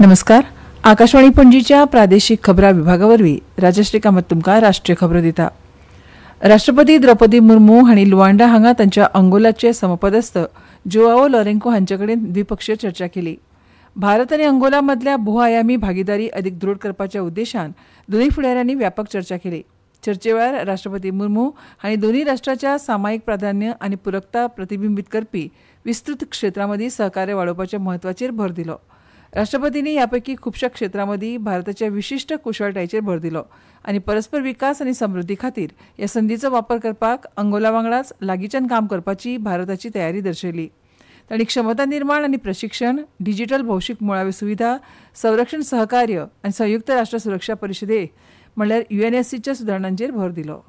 नमस्कार. आकाशवाणी पणजीच्या प्रादेशिक खबरां विभागावरवीं राजश्री कामत तुमकां राष्ट्रीय खबरो दिता. राष्ट्रपती द्रौपदी मुर्मू हांणी लुआंडा हांगा तांच्या अंगोलाचे समपदस्थ जोआओ लोरेंको हांचे कडेन द्विपक्षीय चर्चा केली. भारत आनी अंगोला मदल्या भूआयामी भागीदारी अदीक दृढ करपाच्या उद्देशान दोनूय फुडाऱ्यांनी व्यापक चर्चा केली. चर्चे वेळार राष्ट्रपती मुर्मू हांणी दोनूय राष्ट्रांच्या सामायिक प्राधान्य आनी पुरकता प्रतिबिंबीत करपी विस्तृत क्षेत्रांमदीं सहकार्य वाडोवपाच्या म्हत्वाचेर भर दिलो. राष्ट्रपतींनी यापैकी खुबश्या क्षेत्रांमदीं भारताच्या विशिश्ट कुशळटायेचेर भर दिलो आनी परस्पर विकास आनी समृद्धी खातीर ह्या संदीचो वापर करपाक अंगोला वांगडाच लागींच्यान काम करपाची भारताची तयारी दर्शयली. तांणी क्षमता निर्माण आनी प्रशिक्षण, डिजिटल भौशीक मुळाव्यो सुविधा, संरक्षण सहकार्य आनी संयुक्त राष्ट्र सुरक्षा परिशदे म्हणल्यार UNSCच्या सुदारणांचेर भर दिलो.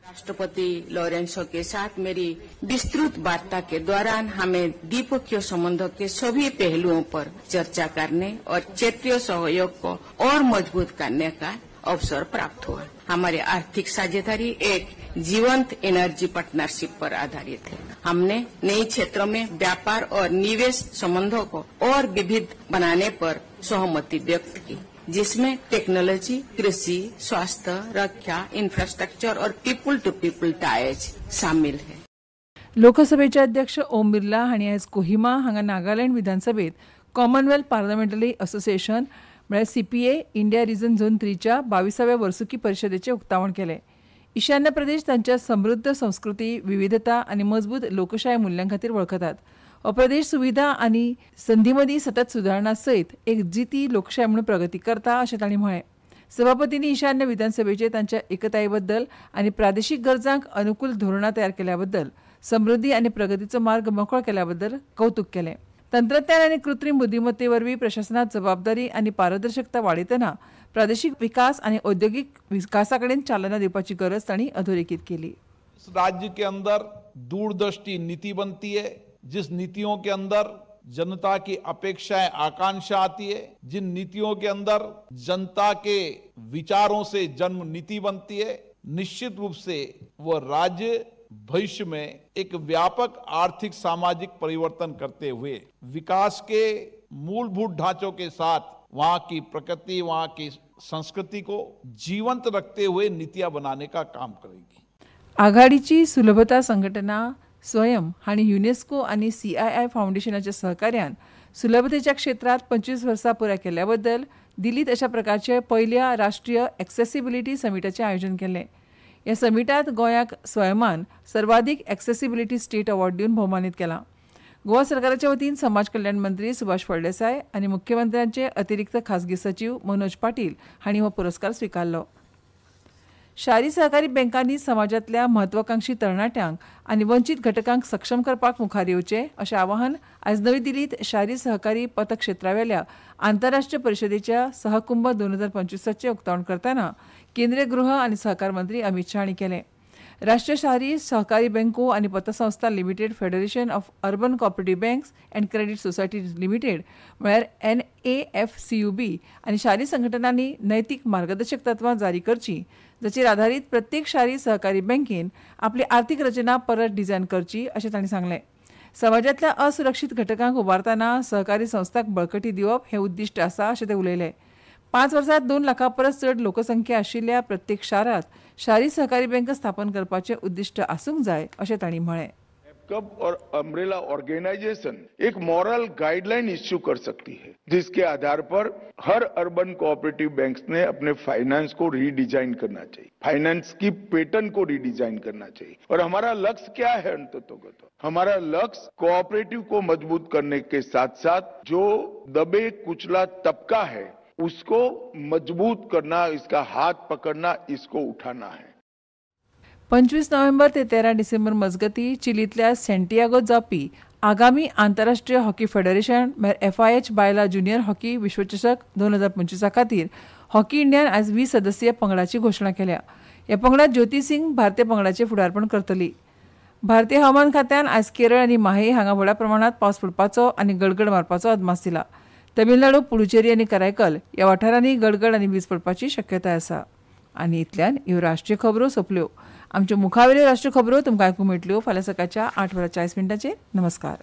राष्ट्रपति लोरेंसो के साथ मेरी विस्तृत वार्ता के दौरान हमें द्विपक्षीय संबंधों के सभी पहलुओं पर चर्चा करने और क्षेत्रीय सहयोग को और मजबूत करने का अवसर प्राप्त हुआ. हमारी आर्थिक साझेदारी एक जीवंत एनर्जी पार्टनरशिप पर आधारित है. हमने नए क्षेत्रों में व्यापार और निवेश संबंधों को और विविध बनाने पर सहमति व्यक्त की, जिसमें टेक्नोलॉजी, कृषि, स्वास्थ्य, रक्षा, इंफ्रास्ट्रक्चर और पीपल टू पीपल टाइज शामिल है. लोकसभेचे अध्यक्ष ओम बिर्ला हांणी आयज कोहिमा हांगा नागालँड विधानसभेत कॉमनवेल्थ पार्लमेंटरी असोसिएशन म्हळ्यार CPA इंडिया रिजन झोन 3 च्या 22व्या वर्सुकी परिशदेचें उक्तावण केलें. ईशान्य प्रदेश तांच्या समृद्ध संस्कृती, विविधता आनी मजबूत लोकशाय मुल्यांक खातीर वळखतात. हो प्रदेश सुविधा आनी संधी मदीं सतत सुदारणा सयत एक जिती लोकशाय म्हणून प्रगती करता अशें तांणी म्हळें. सभापतींनी ईशान्य विधानसभेचेर तांच्या एकताये बद्दल आनी प्रादेशीक गरजांक अनुकूल धोरणां तयार केल्या बद्दल, समृद्धी आनी प्रगतीचो मार्ग मोकळो केल्या बद्दल कौतुक केलें. तंत्रज्ञान आनी कृत्रीम बुद्धिमत्ते वरवीं प्रशासनात जबाबदारी आनी पारदर्शकता वाडयतना प्रादेशीक विकास आनी औद्योगिक विकासा कडेन चालना दिवपाची गरज तांणी अधोरेखित केली. राज्य के अंदर दूरदृष्टि नीति बनती है, जिस नीतियों के अंदर जनता की अपेक्षाएं, आकांक्षा आती है, जिन नीतियों के अंदर जनता के विचारों से जन्म नीति बनती है, निश्चित रूप से वो राज्य भविष्य में एक व्यापक आर्थिक सामाजिक परिवर्तन करते हुए विकास के मूलभूत ढांचों के साथ वहां की प्रकृति, वहां की संस्कृति को जीवंत रखते हुए नीतियां बनाने का काम करेगी. आघाडीची सुलभता संघटना स्वयं हांणी युनेस्को आनी CII फाउंडेशनाच्या सहकार्यान सुलभतेच्या क्षेत्रात 25 वर्सां पुराय केल्या बद्दल दिल्लीत अशा प्रकारचे पयल्या राष्ट्रीय एक्सेसिबिलिटी समिटाचें आयोजन केलें. ह्या समिटात गोंयाक स्वयंमान सर्वाधिक एक्सेसिबिलिटी स्टेट अवॉर्ड दिवन भोवमानीत केला. गोवा सरकाराच्या वतीन समाज कल्याण मंत्री सुभाष फळदेसाय आनी मुख्यमंत्र्यांचे अतिरिक्त खासगी सचिव मनोज पाटील हांणी हो पुरस्कार स्विकारलो. शारी सहकारी बँकांनी समाजातल्या म्हत्वाकांक्षी तरणाट्यांक आनी वंचीत घटकांक सक्षम करपाक मुखार येवचें अशें आवाहन आयज नवी दिल्लीत शारी सहकारी पतक्षेत्रावेल्या आंतरराष्ट्रीय परिशदेच्या सहकुंभ 2025चे उक्तावण करतना केंद्रीय गृह आनी सहकार मंत्री अमित शाह हांणी केलें. राष्ट्रीय शारी सहकारी बँको आनी पतसंस्था limited, federation of urban cooperative banks and credit societies limited म्हळ्यार NAFCUB आनी शारी संघटनांनी नैतीक मार्गदर्शक तत्वां जारी करची, जाचेर आधारीत प्रत्येक शारी सहकारी बँकेन आपली आर्थीक रचना परत डिझायन करची अशें तांणी सांगलें. समाजांतल्या असुरक्षीत घटकांक उबारतना सहकारी संस्थांक बळकटी दिवप हें उद्दिश्ट आसा अशें ते उलयले. 5 वर्सांत 2 लाखां परस चड लोकसंख्या आशिल्ल्या प्रत्येक शारांत शारी सहकारी बँक स्थापन करपाचें उद्दिश्ट आसूंक जाय अशें तांणी म्हळें. कब और अम्ब्रेला ऑर्गेनाइजेशन एक मॉरल गाइडलाइन इश्यू कर सकती है, जिसके आधार पर हर अर्बन कोऑपरेटिव बैंक्स ने अपने फाइनेंस को रीडिजाइन करना चाहिए, फाइनेंस की पैटर्न को रीडिजाइन करना चाहिए. और हमारा लक्ष्य क्या है? अंततोगत हमारा लक्ष्य कोऑपरेटिव को मजबूत करने के साथ साथ जो दबे कुचला तबका है उसको मजबूत करना, इसका हाथ पकड़ना, इसको उठाना है. 25 नोव्हेंबर ते 13 डिसेंबर मजगती चिलींतल्या सँटियागोत जावपी आगामी आंतरराष्ट्रीय हॉकी फेडरेशन म्हळ्यार FIH बायला ज्युनियर हॉकी विश्वचषक 2025 खातीर हॉकी इंडियान आयज 20 सदस्यीय पंगडाची घोशणा केल्या. ह्या पंगडांत ज्योती सिंग भारतीय पंगडाचें फुडारपण करतली. भारतीय हवामान खात्यान आयज केरळ आनी माहे हांगा व्हड प्रमाणांत पावस पडपाचो आनी गडगड मारपाचो अदमास दिला. तमिळनाडू, पुडुचेरी आनी करायकल ह्या वाठारांनी गडगड आनी वीज पडपाची शक्यताय आसा. आनी इतल्यान ह्यो राष्ट्रीय खबरो सोंपल्यो. आमच्यो मुखावेल्यो राष्ट्रीय खबरो तुमकां आयकूंक मेळटल्यो फाल्यां सकाळच्या 8:40 नमस्कार.